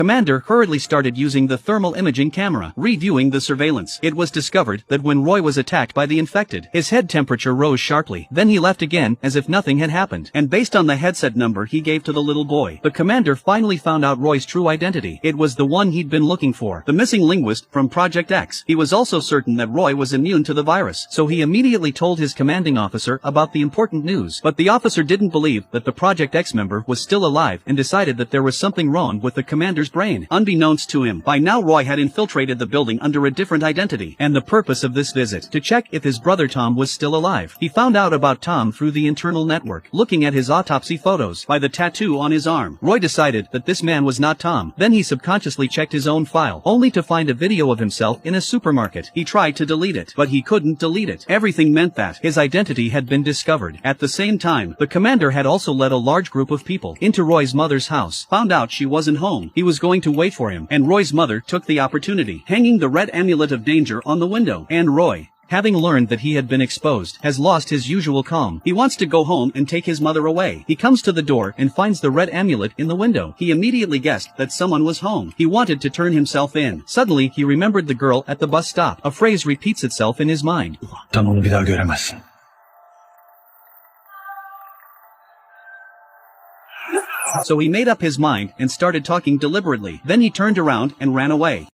Commander hurriedly started using the thermal imaging camera, reviewing the surveillance. It was discovered that when Roy was attacked by the infected, his head temperature rose sharply. Then he left again as if nothing had happened. And based on the headset number he gave to the little boy, the commander finally found out Roy's true identity. It was the one he'd been looking for, the missing linguist from Project X. He was also certain that Roy was immune to the virus, so he immediately told his commanding officer about the important news. But the officer didn't believe that the Project X member was still alive and decided that there was something wrong with the commander's brain. Unbeknownst to him, by now Roy had infiltrated the building under a different identity, and the purpose of this visit, to check if his brother Tom was still alive. He found out about Tom through the internal network, looking at his autopsy photos. By the tattoo on his arm, Roy decided that this man was not Tom. Then he subconsciously checked his own file, only to find a video of himself in a supermarket. He tried to delete it, but he couldn't delete it. Everything meant that his identity had been discovered. At the same time, the commander had also led a large group of people into Roy's mother's house, found out she wasn't home. He was going to wait for him, and Roy's mother took the opportunity, hanging the red amulet of danger on the window. And Roy, having learned that he had been exposed, has lost his usual calm. He wants to go home and take his mother away. He comes to the door and finds the red amulet in the window. He immediately guessed that someone was home. He wanted to turn himself in. Suddenly, he remembered the girl at the bus stop. A phrase repeats itself in his mind. Onu bir daha göremezsin. So he made up his mind and started talking deliberately. Then he turned around and ran away.